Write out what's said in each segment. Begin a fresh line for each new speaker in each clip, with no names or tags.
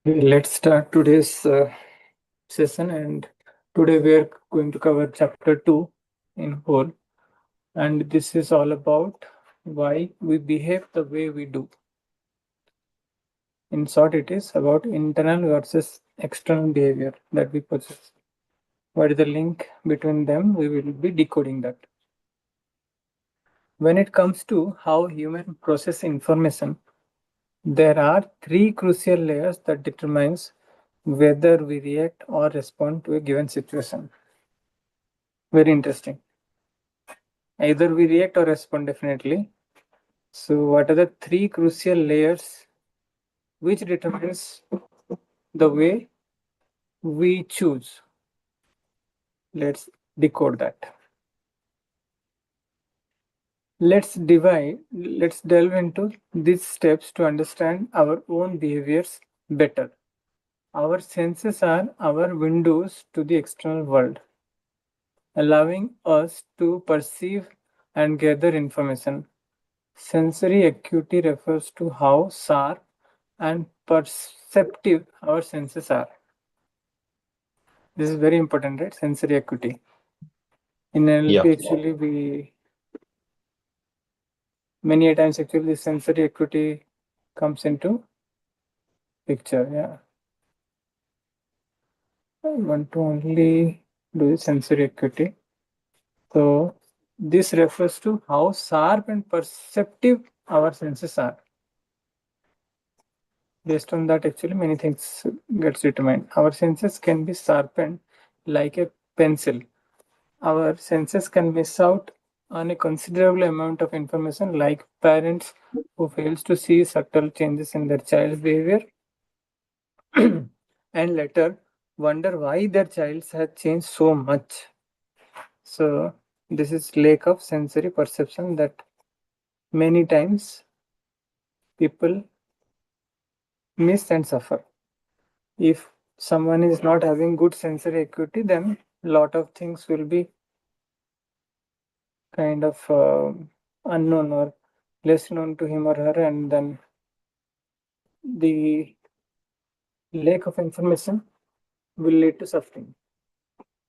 Let's start today's session, and today we are going to cover chapter 2 in whole, and this is all about why we behave the way we do. In short, it is about internal versus external behavior that we possess. What is the link between them? We will be decoding that. When it comes to how humans process information, there are three crucial layers that determines whether we react or respond to a given situation. Very interesting. Either we react or respond, definitely. So what are the three crucial layers which determines the way we choose? Let's decode that. Let's delve into these steps to understand our own behaviors better. Our senses are our windows to the external world, allowing us to perceive and gather information. Sensory acuity refers to how sharp and perceptive our senses are. This is very important, right? Sensory acuity. In NLP,
Yeah,
actually, we many a times actually the sensory acuity comes into picture. Yeah, I want to only do the sensory acuity. So this refers to how sharp and perceptive our senses are. Based on that, actually, many things gets determined. Our senses can be sharpened like a pencil. Our senses can miss out on a considerable amount of information, like parents who fails to see subtle changes in their child's behavior and later wonder why their child has changed so much. So this is lack of sensory perception that many times people miss and suffer. If someone is not having good sensory acuity, then lot of things will be kind of unknown or less known to him or her, and then the lack of information will lead to suffering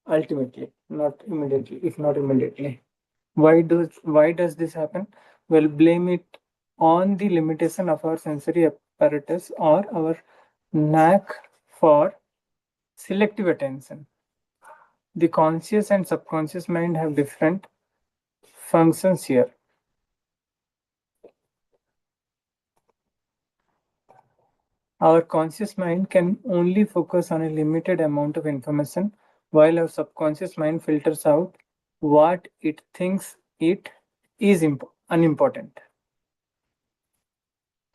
ultimately, not immediately, if not immediately. Why does this happen? Well, blame it on the limitation of our sensory apparatus or our knack for selective attention. The conscious and subconscious mind have different functions here. Our conscious mind can only focus on a limited amount of information, while our subconscious mind filters out what it thinks it is unimportant.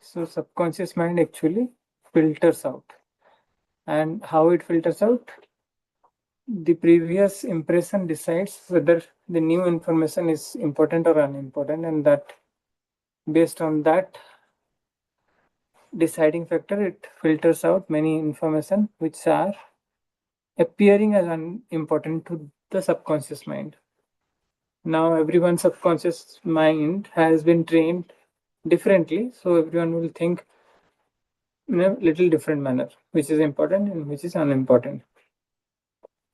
So, subconscious mind actually filters out. And how it filters out? The previous impression decides whether the new information is important or unimportant, and that based on that deciding factor, it filters out many information which are appearing as unimportant to the subconscious mind. Now, everyone's subconscious mind has been trained differently, so everyone will think in a little different manner, which is important and which is unimportant.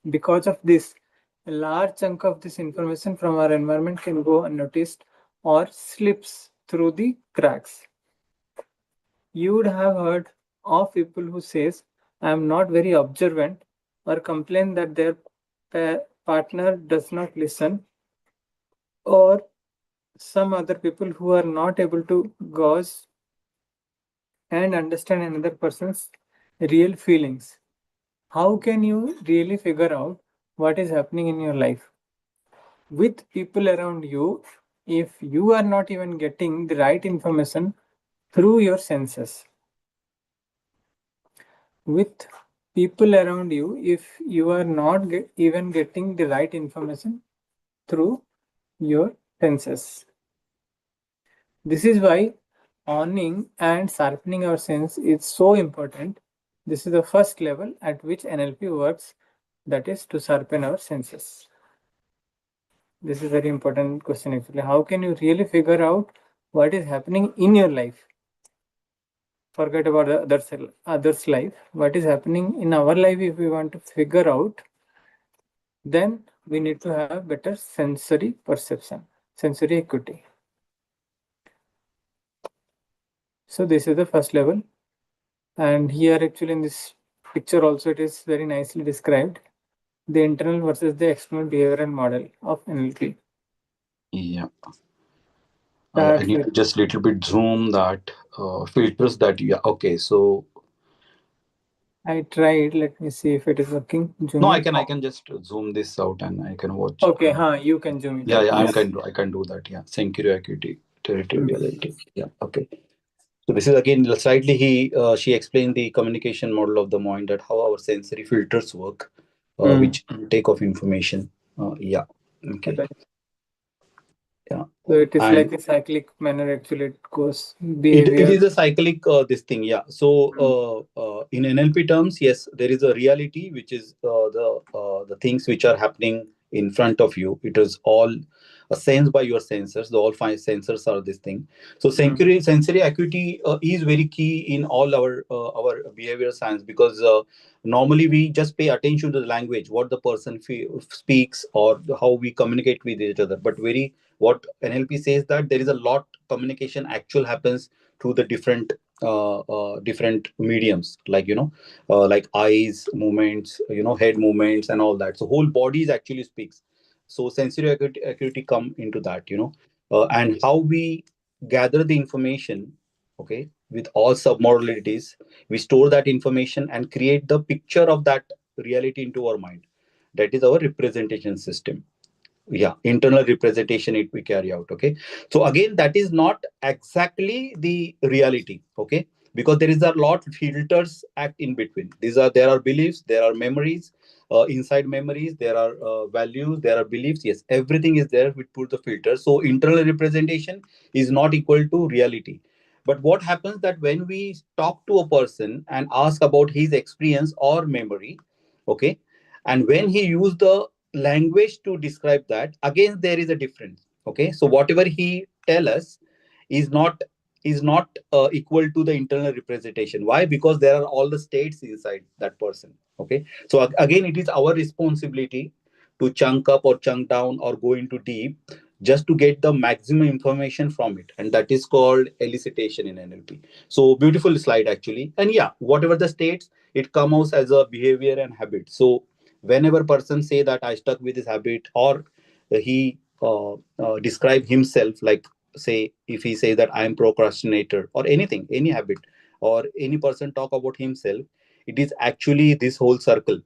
Because of this, a large chunk of this information from our environment can go unnoticed or slips through the cracks. You would have heard of people who says, I am not very observant, or complain that their partner does not listen, or some other people who are not able to gauge and understand another person's real feelings. How can you really figure out what is happening in your life with people around you if you are not even getting the right information through your senses? With people around you if you are not even getting the right information through your senses? This is why honing and sharpening our sense is so important. This is the first level at which NLP works, that is to sharpen our senses. This is very important question actually. How can you really figure out what is happening in your life? forget about the others life, what is happening in our life, if we want to figure out, then we need to have better sensory perception, sensory acuity. So this is the first level, and here actually in this picture also it is very nicely described, the internal versus the external behavioral model of NLP.
Yeah. I
Start
need
with,
to just little bit zoom that filters that. Yeah. Okay. So
I tried, let me see if it is working,
no,
zooming.
I can just zoom this out and I can watch.
Okay, you can zoom it
Yeah,
out,
yeah,
yes.
I can do that. Yeah. Sensory acuity,
Mhm.
territoriality. Yeah. Okay. So this is again slightly she explained the communication model of the mind, that how our sensory filters work,
Mm.
which take of information. Yeah. Okay.
Right.
Yeah.
So it is
And
like a cyclic manner actually it goes
it
behavior.
is a cyclic this thing, yeah. So
Mm.
in NLP terms, yes, there is a reality which is the things which are happening in front of you. It is all sensed by your sensors. The all five sensors are this thing. So
Mm.
sensory acuity is very key in all our behavioral science, because normally we just pay attention to the language, what the person speaks, or how we communicate with each other. But very what NLP says, that there is a lot communication actual happens through the different mediums, like like eyes movements, head movements and all that. So whole bodies actually speaks. So sensory acuity come into that, and how we gather the information, okay, with all submodalities. We store that information and create the picture of that reality into our mind. That is our representation system. Yeah, internal representation it we carry out. Okay, so again, that is not exactly the reality. Okay, because there is a lot filters act in between. There are beliefs, there are memories, inside memories there are values, there are beliefs. Yes, everything is there. We put the filter, so internal representation is not equal to reality. But what happens that when we talk to a person and ask about his experience or memory, okay, and when he used the language to describe that, again there is a difference. Okay, so whatever he tell us is not equal to the internal representation. Why? Because there are all the states inside that person. Okay, so again it is our responsibility to chunk up or chunk down or go into deep, just to get the maximum information from it, and that is called elicitation in NLP. So beautiful slide actually. And yeah, whatever the states, it comes as a behavior and habit. So whenever person say that I stuck with this habit, or he describe himself, like say if he say that I am procrastinator or anything, any habit, or any person talk about himself, it is actually this whole circle.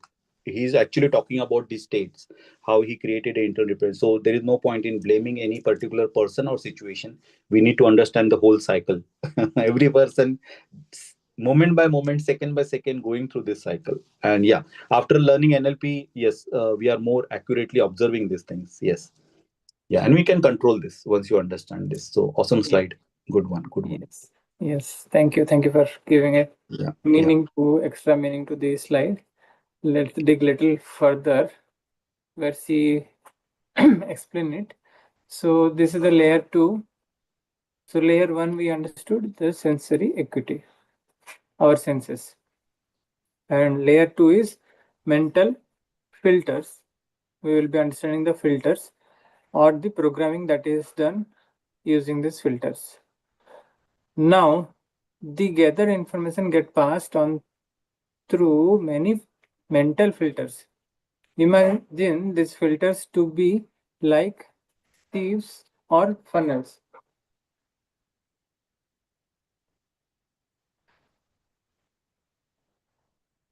He is actually talking about these states, how he created an internal reference. So there is no point in blaming any particular person or situation. We need to understand the whole cycle. Every person, moment by moment, second by second, going through this cycle. And yeah, after learning NLP, yes, we are more accurately observing these things. Yes, yeah, and we can control this once you understand this. So awesome
Ye-
slide. Good one. Good one.
Yes. Yes. Thank you for giving it
Yeah. Yeah.
extra meaning to this slide. Let's dig little further where she explain it. So this is the layer two. So layer one, we understood the sensory acuity, our senses. And layer two is mental filters. We will be understanding the filters or the programming that is done using these filters. Now, the gathered information get passed on through many mental filters. Imagine these filters to be like sieves or funnels.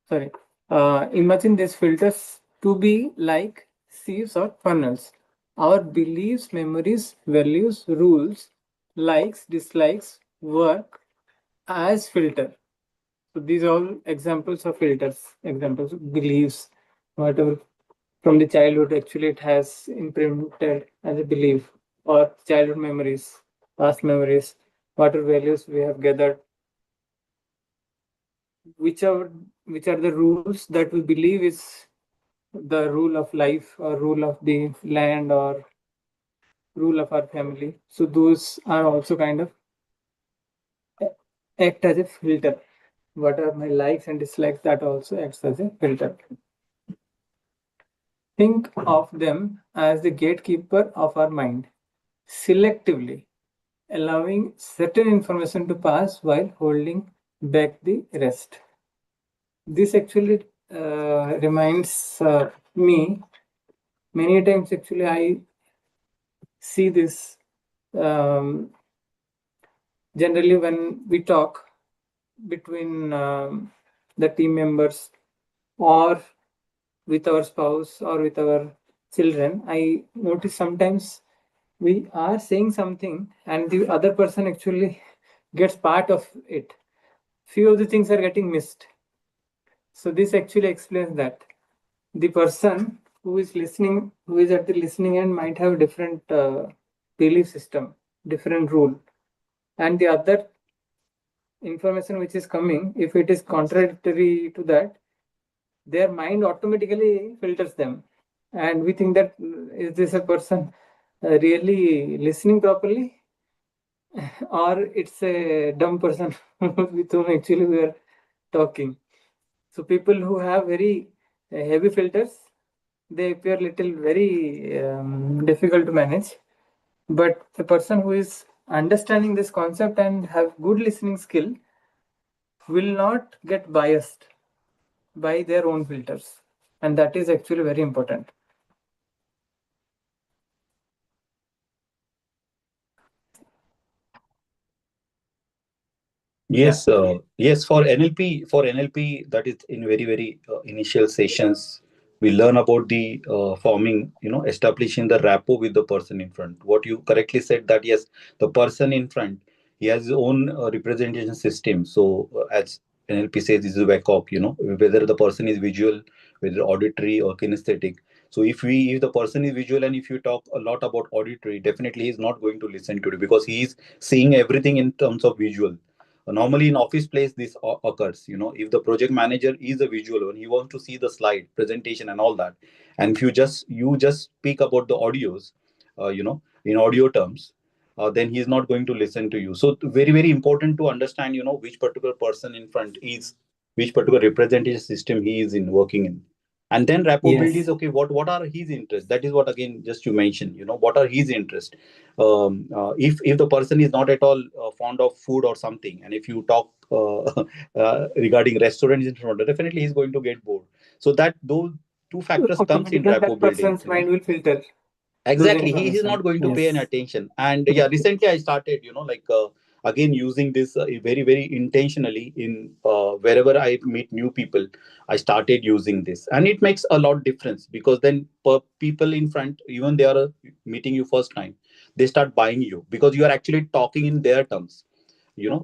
Sorry. Imagine these filters to be like sieves or funnels. Our beliefs, memories, values, rules, likes, dislikes work as filter. So these are all examples of filters, examples of beliefs, whatever from the childhood actually it has imprinted as a belief, or childhood memories, past memories, whatever values we have gathered, whichever which are the rules that we believe is the rule of life or rule of the land or rule of our family. So those are also kind of act as a filter. What are my likes and dislikes? That also acts as a filter. Think of them as the gatekeeper of our mind, selectively allowing certain information to pass while holding back the rest. This actually reminds me many times. Actually, I see this um, generally when we talk between the team members or with our spouse or with our children. I notice sometimes we are saying something and the other person actually gets part of it. Few of the things are getting missed. So this actually explains that the person who is listening, who is at the listening end, might have different belief system, different rule, and the other information which is coming, if it is contradictory to that, their mind automatically filters them, and we think that is this a person really listening properly, or it's a dumb person with whom actually we are talking. So people who have very heavy filters, they appear little very difficult to manage. But the person who is understanding this concept and have good listening skill will not get biased by their own filters, and that is actually very important. Yeah.
Yes. For NLP, that is in very very initial sessions, we learn about the forming, establishing the rapport with the person in front. What you correctly said, that yes, the person in front, he has his own representation system. So as NLP says, this is a WACOG. Whether the person is visual, whether auditory or kinesthetic. So if the person is visual and if you talk a lot about auditory, definitely he's not going to listen to you because he is seeing everything in terms of visual. Normally in office place this occurs. If the project manager is a visual and he wants to see the slide presentation and all that, and if you just speak about the audios, in audio terms, then he's not going to listen to you. So very very important to understand, which particular person in front is, which particular representation system he is in working in. And then rapport build is
Yes.
okay, what are his interests. That is what, again, just you mentioned, what are his interests. If the person is not at all fond of food or something, and if you talk regarding restaurants in front, definitely he's going to get bored. So that those two factors comes in
Automatically,
rapport
that
building.
person's mind will filter those
Exactly, he is not
information.
going to pay any
Yes.
attention. And yeah, recently I started, like again using this very very intentionally in wherever I meet new people. I started using this, and it makes a lot difference because then people in front, even they are meeting you first time, they start buying you because you are actually talking in their terms,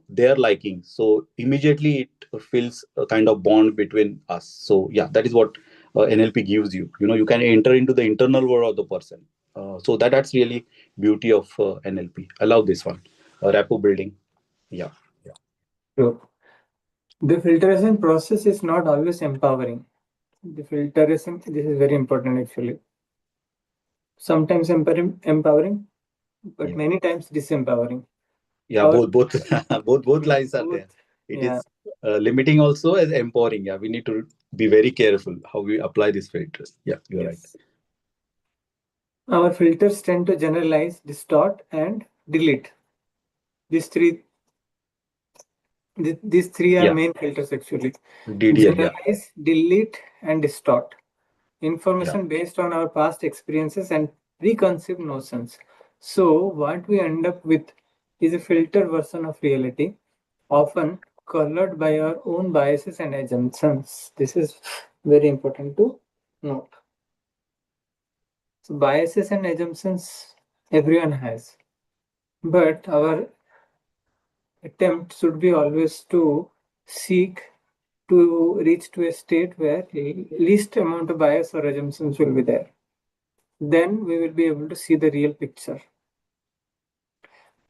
their liking. So immediately it feels a kind of bond between us. So yeah, that is what NLP gives you. You can enter into the internal world of the person. So that's really beauty of NLP. I love this one, rapport building. Yeah.
So the filtration process is not always empowering. The filtration, this is very important actually. Sometimes empowering, but
Yeah.
many times disempowering.
Yeah,
Our
both both lines are
both,
there. It
yeah,
is limiting also as empowering. Yeah, we need to be very careful how we apply these filters. Yeah, you're right.
yes. Our filters tend to generalize, distort, and delete. These three, these three are
Yeah,
main filters actually.
DDL. Yeah,
Generalize, delete, and distort
yeah.
information based on our past experiences and preconceived notions. So, what we end up with is a filtered version of reality, often colored by our own biases and assumptions. This is very important to note. So, biases and assumptions everyone has, but our attempt should be always to seek to reach to a state where least amount of bias or assumptions will be there. Then we will be able to see the real picture.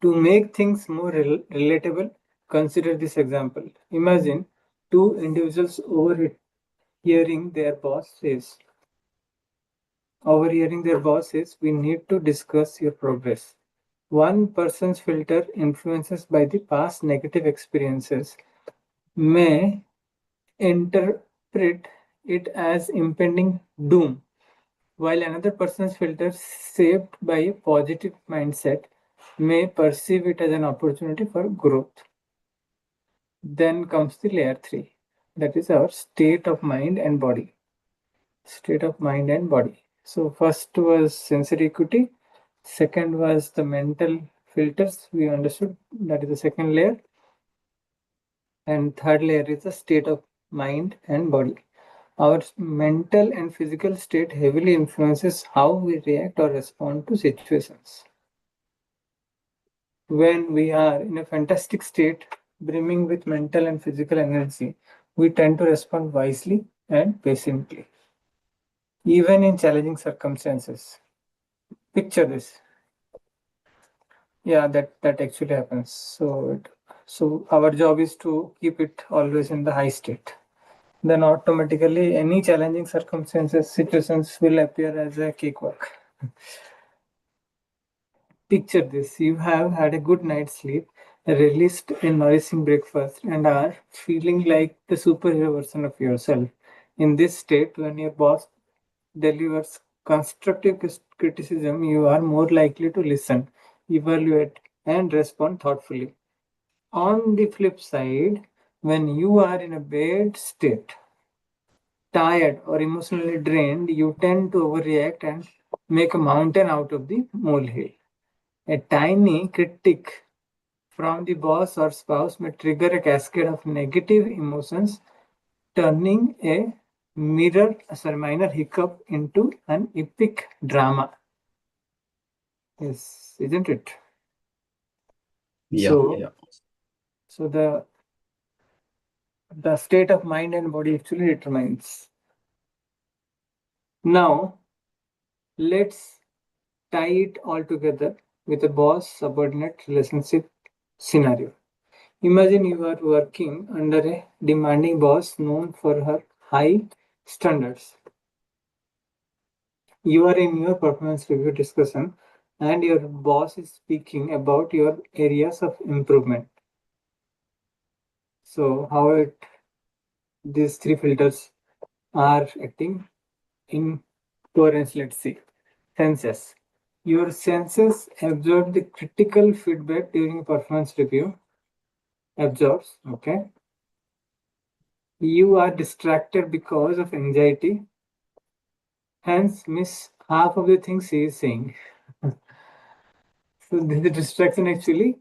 To make things more relatable, consider this example. Imagine two individuals overhearing their boss says, we need to discuss your progress. One person's filter, influenced by the past negative experiences, may interpret it as impending doom, while another person's filter, shaped by a positive mindset, may perceive it as an opportunity for growth. Then comes the layer 3, that is our state of mind and body. State of mind and body. So, first was sensory equity, second was the mental filters, we understood that is the second layer, and third layer is the state of mind and body. Our mental and physical state heavily influences how we react or respond to situations. When we are in a fantastic state, brimming with mental and physical energy, we tend to respond wisely and patiently, even in challenging circumstances. Picture this. Yeah, that actually happens. So our job is to keep it always in the high state. Then automatically any challenging circumstances, situations will appear as a cakewalk. Picture this, you have had a good night's sleep, released a nourishing breakfast, and are feeling like the superhero version of yourself. In this state, when your boss delivers constructive criticism, you are more likely to listen, evaluate, and respond thoughtfully. On the flip side, when you are in a bad state, tired or emotionally drained, you tend to overreact and make a mountain out of the molehill. A tiny critic from the boss or spouse may trigger a cascade of negative emotions, turning a minor hiccup into an epic drama. Yes, isn't it?
Yeah,
So,
yeah.
so the state of mind and body actually determines. Now, let's tie it all together with a boss subordinate relationship scenario. Imagine you are working under a demanding boss known for her high standards. You are in your performance review discussion and your boss is speaking about your areas of improvement. So, how these three filters are acting in coherence, let's see. Senses. Your senses absorb the critical feedback during performance review. Absorbs, okay. You are distracted because of anxiety, hence miss half of the things he is saying. So the distraction actually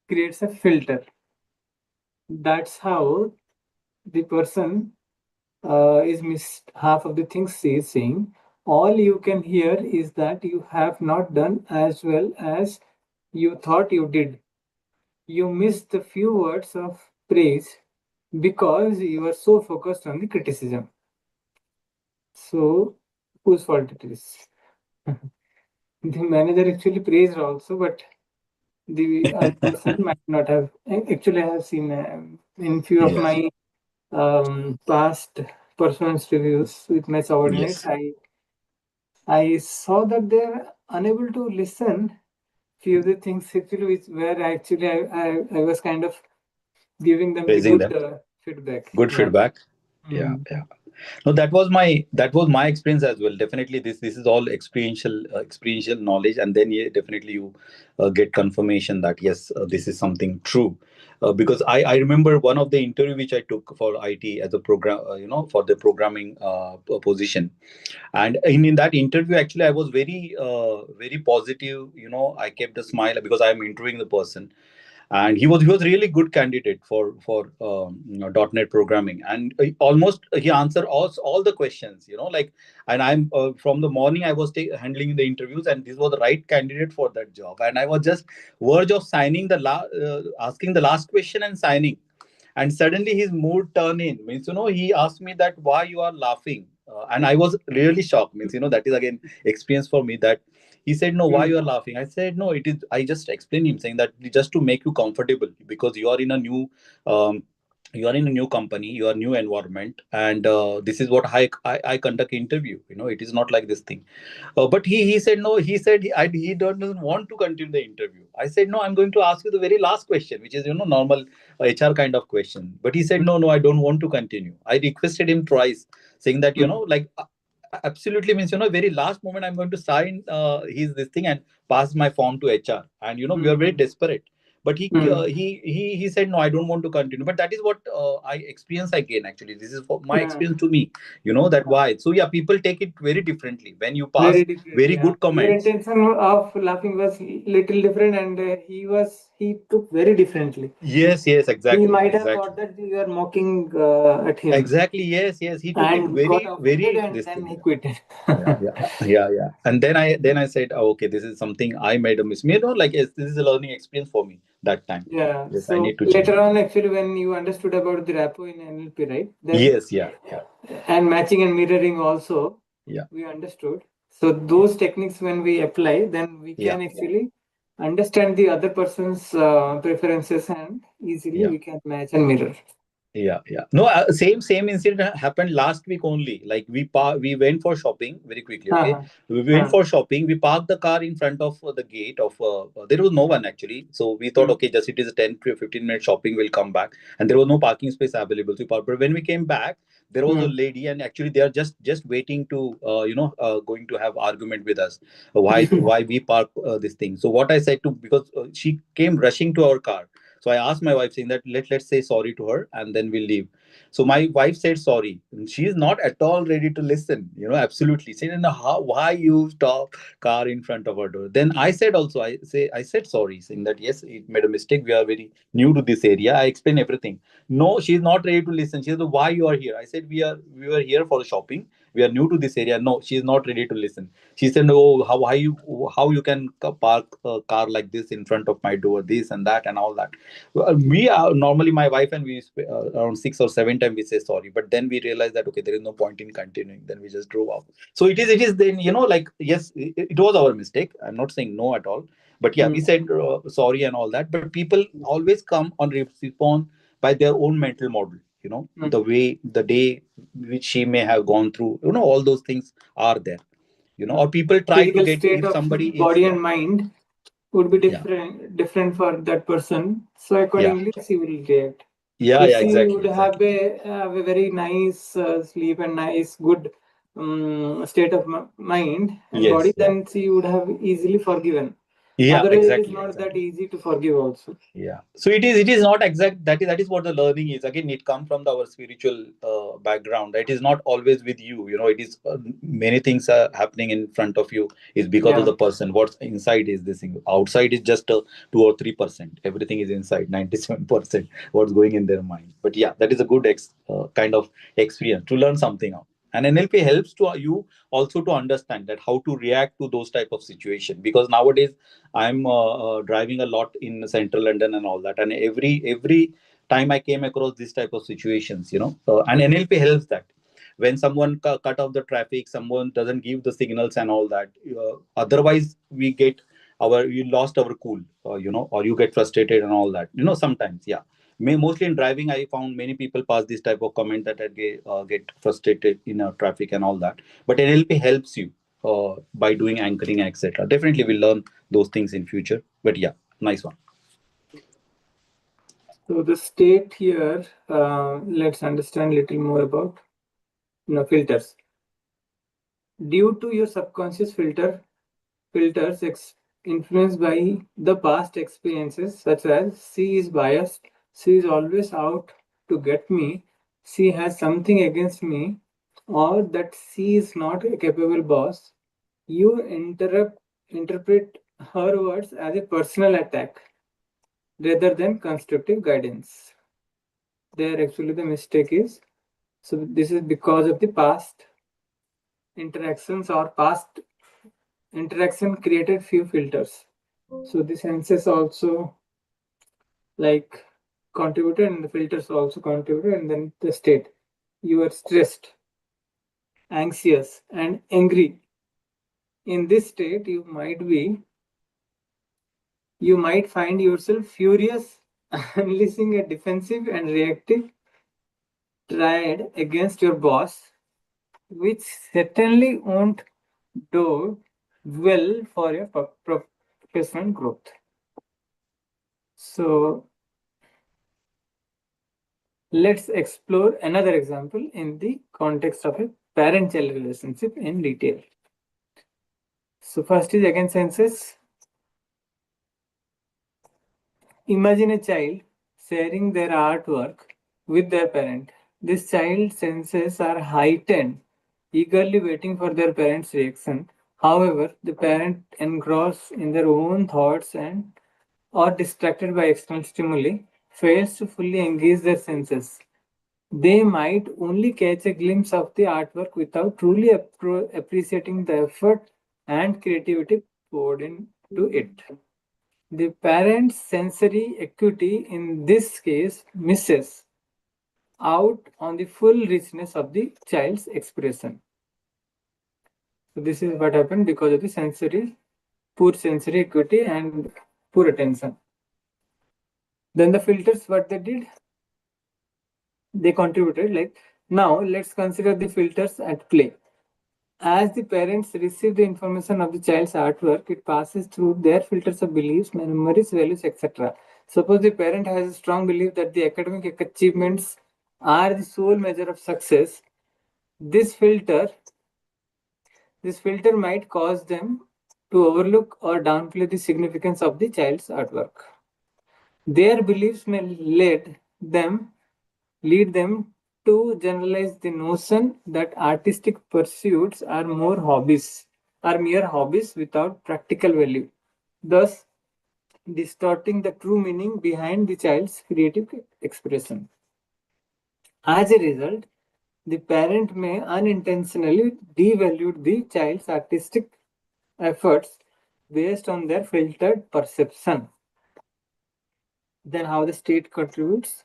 creates a filter. That's how the person is missed half of the things he is saying. All you can hear is that you have not done as well as you thought you did. You missed the few words of praise because you are so focused on the criticism. So, whose fault it is? The manager actually praised also, but the other person might not have. Actually, I have seen in few of
Yes,
my past performance reviews with my subordinates,
yes.
I saw that they're unable to listen few of the things actually which where actually I was kind of giving them the
Praising
good
them.
feedback.
Good
Yeah.
feedback. Yeah,
Mm.
yeah. No, that was my experience as well. Definitely, this is all experiential knowledge, and then yeah, definitely you get confirmation that yes, this is something true. Because I remember one of the interview which I took for IT as a program, for the programming position, and in that interview actually I was very positive. I kept a smile because I am interviewing the person, and he was really good candidate for .NET programming, and he answered all the questions, like. And I'm from the morning I was handling the interviews, and this was the right candidate for that job, and I was just verge of signing asking the last question and signing. And suddenly his mood turned in, means, he asked me that why you are laughing, and I was really shocked, means, that is again experience for me, that he said, no, why
Mm.
you are laughing? I said, no, I just explained him saying that just to make you comfortable, because you are in a new um, you are in a new company, you are new environment, and this is what I conduct interview. It is not like this thing. But he said no. He said he doesn't want to continue the interview. I said no. I'm going to ask you the very last question, which is normal HR kind of question. But he said no, no. I don't want to continue. I requested him twice, saying that
Mm.
like absolutely means very last moment I'm going to sign his this thing and pass my form to HR, and we are very
Mm.
desperate. But
Mm.
he said no, I don't want to continue. But that is what I experience again. Actually, this is for my
Yeah.
experience to me. That why. So yeah, people take it very differently when you pass
Very different.
very
Yeah.
good
Your
comments.
intention of laughing was little different, and he took very differently.
Yes, yes,
He
exactly,
might have
exactly,
thought that you are mocking at him,
exactly. Yes, yes, he took it
and got
very,
offended,
very
and
this
then
thing.
he quitted.
Yeah, yeah, yeah, yeah. And then I said, oh, okay, this is something I made a mistake. Like yes, this is a learning experience for me that time.
Yeah.
Yes, I need
So
to change.
later on, actually, when you understood about the repo in NLP, right? Then
Yes, yeah, yeah,
and matching and mirroring also,
yeah,
we understood. So those techniques, when we apply, then we
yeah,
can actually understand the other person's preferences, and easily
yeah.
we can match and mirror.
Yeah, yeah. No, same incident happened last week only. Like we went for shopping very quickly. Okay,
Uh-huh.
we went
Uh,
for shopping. We parked the car in front of the gate of. There was no one actually, so we thought,
mm,
okay, just it is a 10 to 15 minute shopping. We'll come back, and there was no parking space available. So we parked. But when we came back, there was a
mm.
lady, and actually they are just waiting to going to have argument with us. Why we park this thing? So what I said to, because she came rushing to our car. So I asked my wife saying that let's say sorry to her and then we'll leave. So my wife said sorry. She is not at all ready to listen. Absolutely. She said, no, why you stop car in front of our door? Then I said also, I said sorry, saying that yes, it made a mistake. We are very new to this area. I explained everything. No, she's not ready to listen. She said, why you are here? I said we were here for shopping. We are new to this area. No, she is not ready to listen. She said, no, how you can park a car like this in front of my door, this and that and all that. Well, we are normally, my wife and we around 6 or 7 times we say sorry, but then we realize that okay, there is no point in continuing. Then we just drove off. So it is then like yes, it was our mistake. I'm not saying no at all, but yeah, we
Mm,
said sorry and all that. But people always come on respond by their own mental model.
mm.
The way the day which she may have gone through. All those things are there. Or people try to
Physical
get
state
if
of
somebody is
body
yeah,
and mind would be
yeah,
different for that person. So
yeah,
accordingly, she will react.
yeah,
If
yeah,
she
exactly,
would
exactly.
have a very nice sleep and nice good state of mind and body,
Yes, yeah.
then she would have easily forgiven.
Yeah,
Otherwise, it is
exactly,
not that
exactly.
easy to forgive also.
Yeah. So it is not exact. That is what the learning is. Again, it comes from our spiritual background. It is not always with you. It is many things are happening in front of you is because of
Yeah.
the person. What's inside is this thing. Outside is just 2 or 3%. Everything is inside 97%. What's going in their mind. But yeah, that is a good kind of experience to learn something out. And NLP helps to you also to understand that how to react to those type of situation, because nowadays I'm driving a lot in central London and all that, and every time I came across this type of situations, and
Mm.
NLP helps that when someone cut off the traffic, someone doesn't give the signals and all that. Otherwise, we lost our cool, or you get frustrated and all that. Sometimes, yeah. Mostly in driving, I found many people pass this type of comment that I get frustrated in traffic and all that. But NLP helps you by doing anchoring, etc. Definitely, we'll learn those things in future. But yeah, nice one.
So the state here, let's understand a little more about filters. Due to your subconscious filters influenced by the past experiences, such as she is biased, she is always out to get me, she has something against me, or that she is not a capable boss, you interpret her words as a personal attack rather than constructive guidance. There, actually, the mistake is, so this is because of the past interactions or past interaction created few filters. So the senses also like contributed, and the filters also contributed, and then the state. You are stressed, anxious, and angry. In this state, you might find yourself furious, unleashing a defensive and reactive. tried against your boss, which certainly won't do well for your professional growth. So let's explore another example in the context of a parent-child relationship in detail. So first is again senses. Imagine a child sharing their artwork with their parent. This child's senses are heightened, eagerly waiting for their parent's reaction. However, the parent engrossed in their own thoughts and or distracted by external stimuli fails to fully engage their senses. They might only catch a glimpse of the artwork without truly appreciating the effort and creativity poured into it. The parent's sensory acuity in this case misses out on the full richness of the child's expression. So this is what happened because of the poor sensory acuity and poor attention. Then the filters, what they did, they contributed. Like now, let's consider the filters at play. As the parents receive the information of the child's artwork, it passes through their filters of beliefs, memories, values, etc. Suppose the parent has a strong belief that the academic achievements are the sole measure of success. This filter, this filter might cause them to overlook or downplay the significance of the child's artwork. Their beliefs may lead them to generalize the notion that artistic pursuits are mere hobbies without practical value, thus distorting the true meaning behind the child's creative expression. As a result, the parent may unintentionally devalue the child's artistic efforts based on their filtered perception. Then, how the state contributes.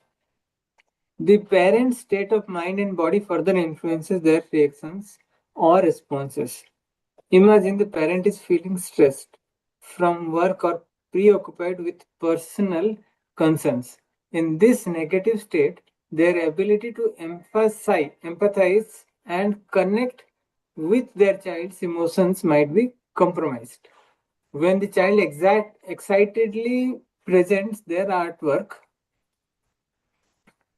The parent's state of mind and body further influences their reactions or responses. Imagine the parent is feeling stressed from work or preoccupied with personal concerns. In this negative state, their ability to empathize, and connect with their child's emotions might be compromised. When the child excitedly presents their artwork,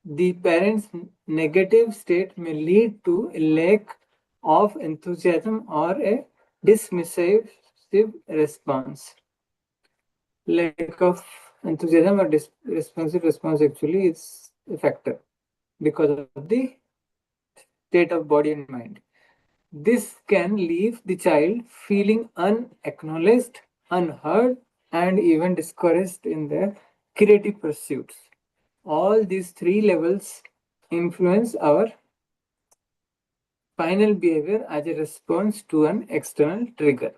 the parent's negative state may lead to a lack of enthusiasm or a dismissive response. Lack of enthusiasm or responsive response actually is a factor because of the state of body and mind. This can leave the child feeling unacknowledged, unheard, and even discouraged in their creative pursuits. All these three levels influence our final behavior as a response to an external trigger.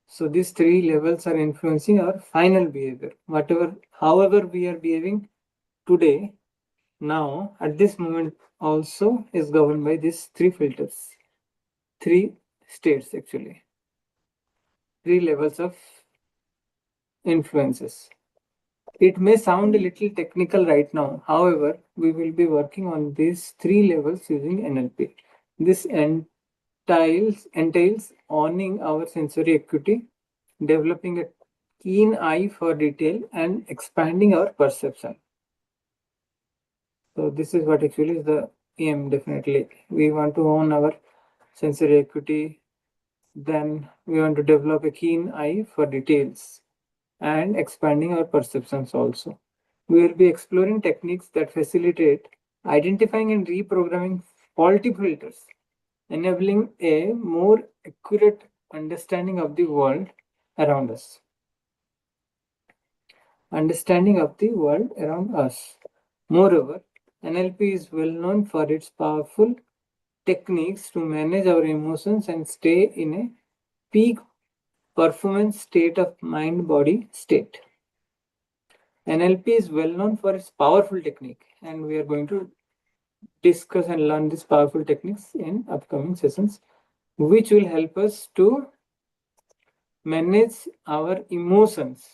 So these three levels are influencing our final behavior. However we are behaving today, now, at this moment also is governed by these three filters. Three states actually. Three levels of influences. It may sound a little technical right now. However, we will be working on these three levels using NLP. This entails owning our sensory acuity, developing a keen eye for detail, and expanding our perception. So this is what actually is the aim. Definitely, we want to own our sensory acuity. Then we want to develop a keen eye for details and expanding our perceptions also. We will be exploring techniques that facilitate identifying and reprogramming faulty filters, enabling a more accurate understanding of the world around us. Moreover, NLP is well known for its powerful techniques to manage our emotions and stay in a peak performance state of mind-body state. NLP is well known for its powerful technique, and we are going to discuss and learn these powerful techniques in upcoming sessions, which will help us to manage our emotions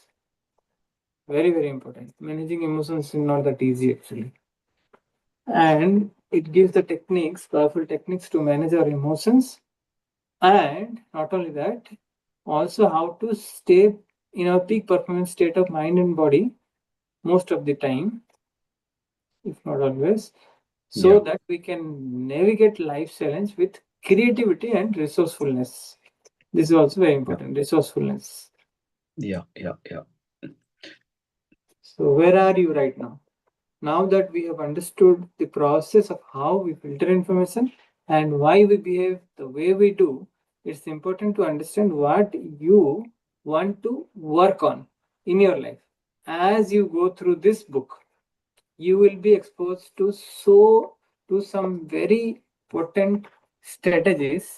Very, very important. Managing emotions is not that easy actually. And it gives the techniques, powerful techniques to manage our emotions. And not only that, also how to stay in a peak performance state of mind and body most of the time, if not always, so
Yeah,
that we can navigate life challenge with creativity and resourcefulness. This is also very
yeah,
important, resourcefulness.
yeah, yeah, yeah,
So, where are you right now? Now that we have understood the process of how we filter information and why we behave the way we do, it's important to understand what you want to work on in your life. As you go through this book, you will be exposed to some very potent strategies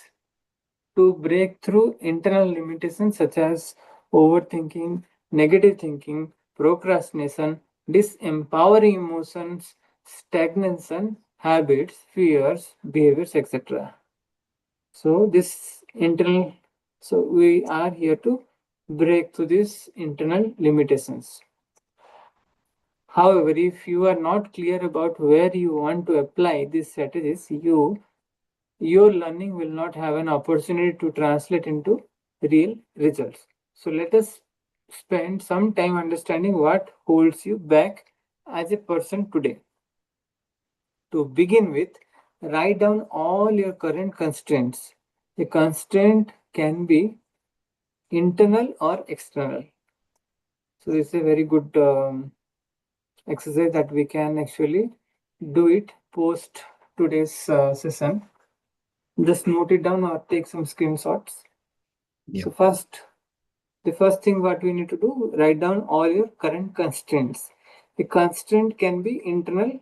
to break through internal limitations such as overthinking, negative thinking, procrastination, disempowering emotions, stagnation, habits, fears, behaviors, etc. So this internal, so we are here to break through these internal limitations. However, if you are not clear about where you want to apply these strategies, your learning will not have an opportunity to translate into real results. So let us spend some time understanding what holds you back as a person today. To begin with, write down all your current constraints. A constraint can be internal or external. So this is a very good exercise that we can actually do it post today's session. Just note it down or take some screenshots.
yeah,
So the first thing what we need to do, write down all your current constraints. A constraint can be internal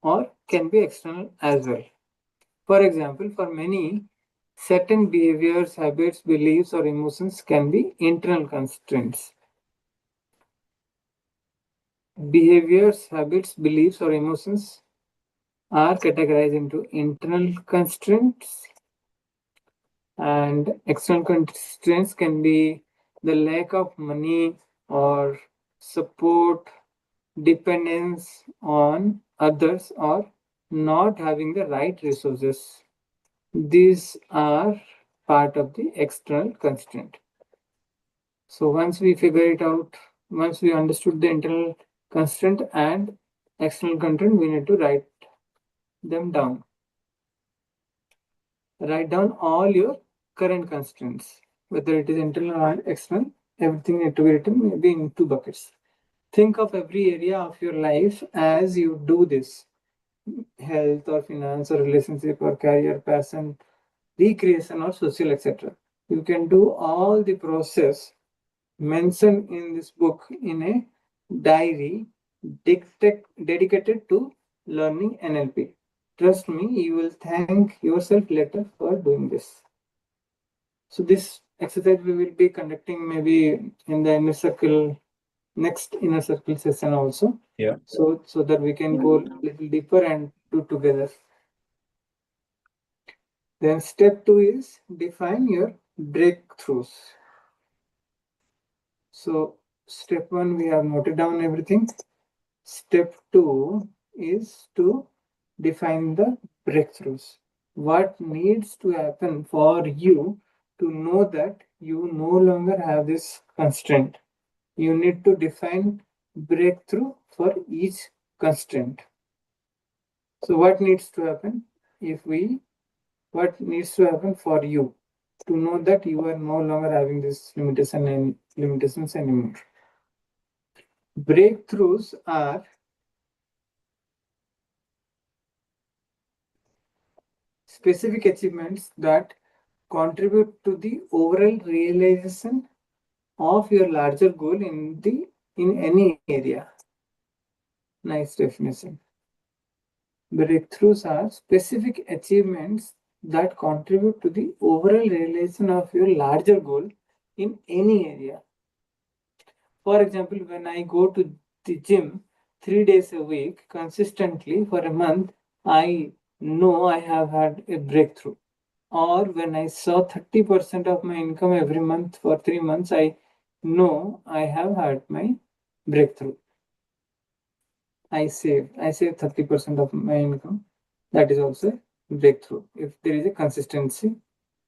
or can be external as well. For example, for many, certain behaviors, habits, beliefs, or emotions can be internal constraints. Behaviors, habits, beliefs, or emotions are categorized into internal constraints, and external constraints can be the lack of money or support, dependence on others, or not having the right resources. These are part of the external constraint. So once we figure it out, once we understood the internal constraint and external constraint, we need to write them down. Write down all your current constraints, whether it is internal or external. Everything need to be written maybe in two buckets. Think of every area of your life as you do this: health or finance or relationship or career, passion, recreation or social, etc. You can do all the process mentioned in this book in a diary dedicated to learning NLP. Trust me, you will thank yourself later for doing this. So this exercise we will be conducting maybe in the inner circle, next inner circle session also.
yeah,
So that we can go a little deeper and do together. Then step two is define your breakthroughs. So step one, we have noted down everything. Step two is to define the breakthroughs. What needs to happen for you to know that you no longer have this constraint? You need to define breakthrough for each constraint. So what needs to happen if we what needs to happen for you to know that you are no longer having this limitation and limitations anymore? Breakthroughs are specific achievements that contribute to the overall realization of your larger goal in any area. Nice definition. Breakthroughs are specific achievements that contribute to the overall realization of your larger goal in any area. For example, when I go to the gym 3 days a week consistently for a month, I know I have had a breakthrough. Or when I saw 30% of my income every month for 3 months, I know I have had my breakthrough. I save 30% of my income. That is also a breakthrough if there is a consistency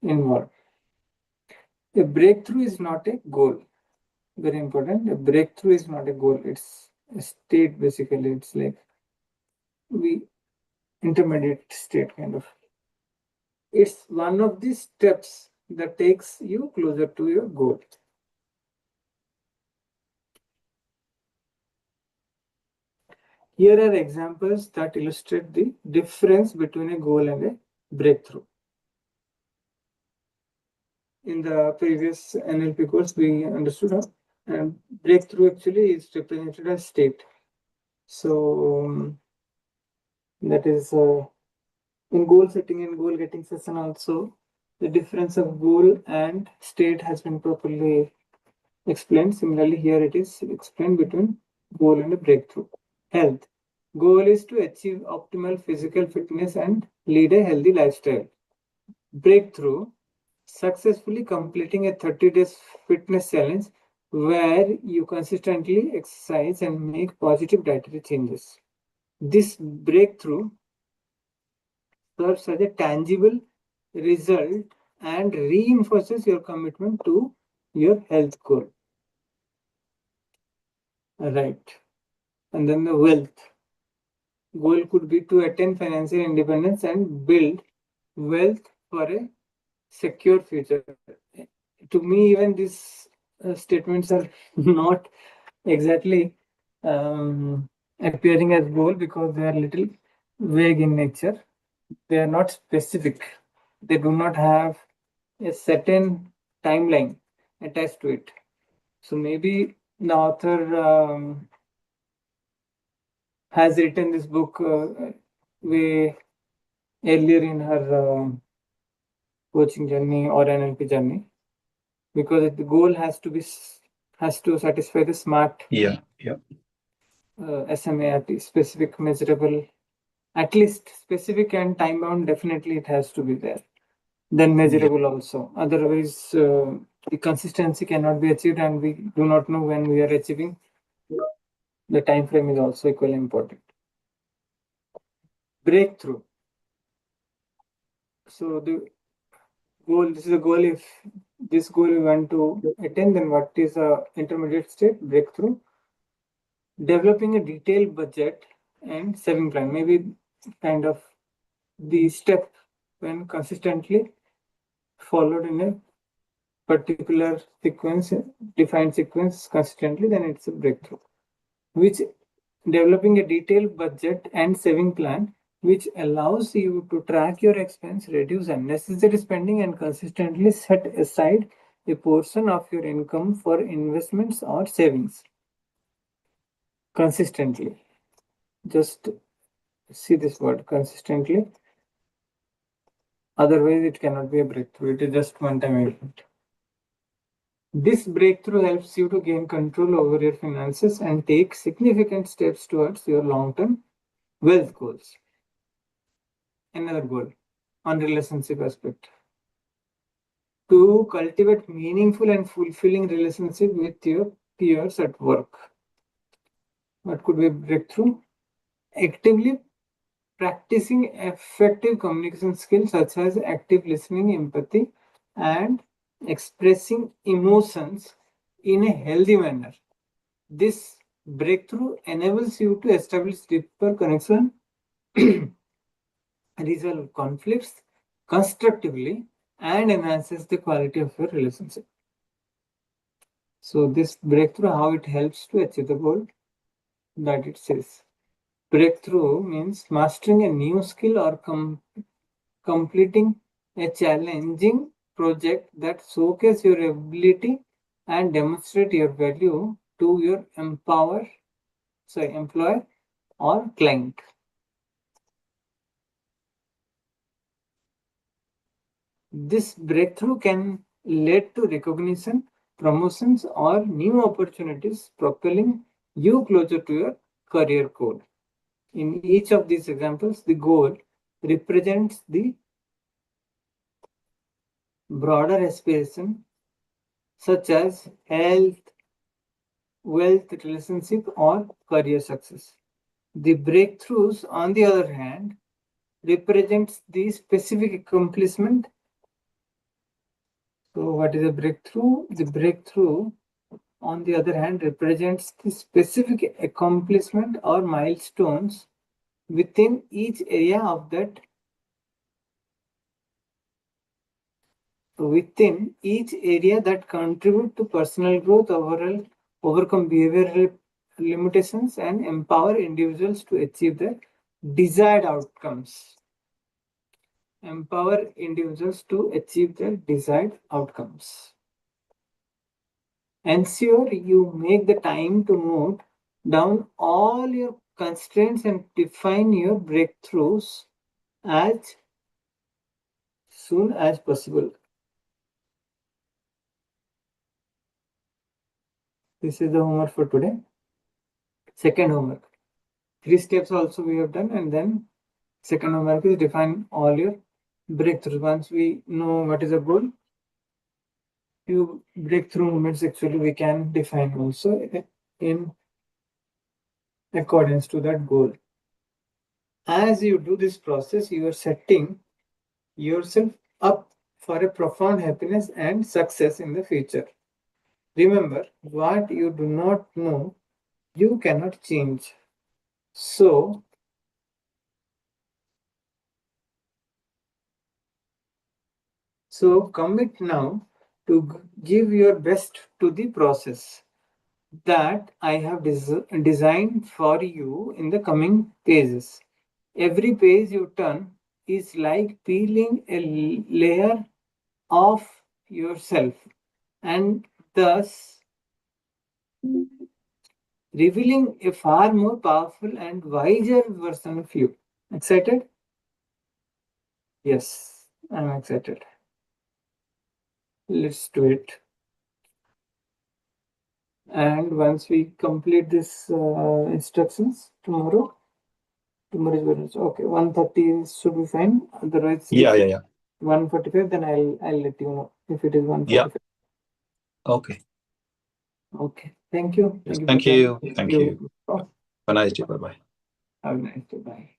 involved. A breakthrough is not a goal. Very important. A breakthrough is not a goal. It's a state basically. It's like we intermediate state kind of. It's one of the steps that takes you closer to your goal. Here are examples that illustrate the difference between a goal and a breakthrough. In the previous NLP course, we understood and breakthrough actually is represented as state. So that is in goal setting and goal getting session also, the difference of goal and state has been properly explained. Similarly, here it is explained between goal and a breakthrough. Health. Goal is to achieve optimal physical fitness and lead a healthy lifestyle. Breakthrough. Successfully completing a 30 days fitness challenge where you consistently exercise and make positive dietary changes. This breakthrough serves as a tangible result and reinforces your commitment to your health goal. Right. And then the wealth. Goal could be to attain financial independence and build wealth for a secure future. To me, even these statements are not exactly appearing as goal because they are little vague in nature. They are not specific. They do not have a certain timeline attached to it. So maybe the author has written this book way earlier in her coaching journey or NLP journey, because the goal has to satisfy the SMART
Yeah.
SMART, specific, measurable, at least specific and time bound. Definitely, it has to be there. Then measurable also. Otherwise, the consistency cannot be achieved, and we do not know when we are achieving. The time frame is also equally important. Breakthrough. So the goal. This is a goal. If this goal we want to attain, then what is a intermediate state? Breakthrough. Developing a detailed budget and saving plan. Maybe kind of the step when consistently followed in a particular sequence, defined sequence consistently, then it's a breakthrough. Which developing a detailed budget and saving plan, which allows you to track your expense, reduce unnecessary spending, and consistently set aside a portion of your income for investments or savings. Consistently. Just see this word consistently. Otherwise, it cannot be a breakthrough. It is just one-time event. This breakthrough helps you to gain control over your finances and take significant steps towards your long-term wealth goals. Another goal on relationship aspect. To cultivate meaningful and fulfilling relationship with your peers at work. What could be a breakthrough? Actively practicing effective communication skills such as active listening, empathy, and expressing emotions in a healthy manner. This breakthrough enables you to establish deeper connection, resolve conflicts constructively, and enhances the quality of your relationship. So this breakthrough, how it helps to achieve the goal that it says. Breakthrough means mastering a new skill or completing a challenging project that showcase your ability and demonstrate your value to your employer or client. This breakthrough can lead to recognition, promotions, or new opportunities, propelling you closer to your career goal. In each of these examples, the goal represents the broader aspiration, such as health, wealth, relationship, or career success. The breakthroughs, on the other hand, represents the specific accomplishment. So, what is a breakthrough? The breakthrough, on the other hand, represents the specific accomplishment or milestones within each area of that within each area that contribute to personal growth, overall overcome behavioral limitations, and empower individuals to achieve their desired outcomes. Empower individuals to achieve their desired outcomes. Ensure you make the time to note down all your constraints and define your breakthroughs as soon as possible. This is the homework for today. Second homework. 3 steps also we have done, and then second homework is define all your breakthroughs. Once we know what is a goal, few breakthrough moments actually we can define also in accordance to that goal. As you do this process, you are setting yourself up for a profound happiness and success in the future. Remember, what you do not know, you cannot change. So, commit now to give your best to the process that I have designed for you in the coming pages. Every page you turn is like peeling a layer of yourself and thus revealing a far more powerful and wiser version of you. Excited? Yes, I'm excited. Let's do it. And once we complete this instructions tomorrow is Wednesday. Okay, 1:30 should be fine. Otherwise,
Yeah,
if
yeah,
it's
yeah.
1:45, then I'll let you know if it is
Yeah.
1:45.
Okay.
Okay. Thank you.
Yes.
Thank you for
Thank
joining.
you.
Thank
Thank you.
you. Oh,
Have a nice day. Bye bye.
have a nice day. Bye.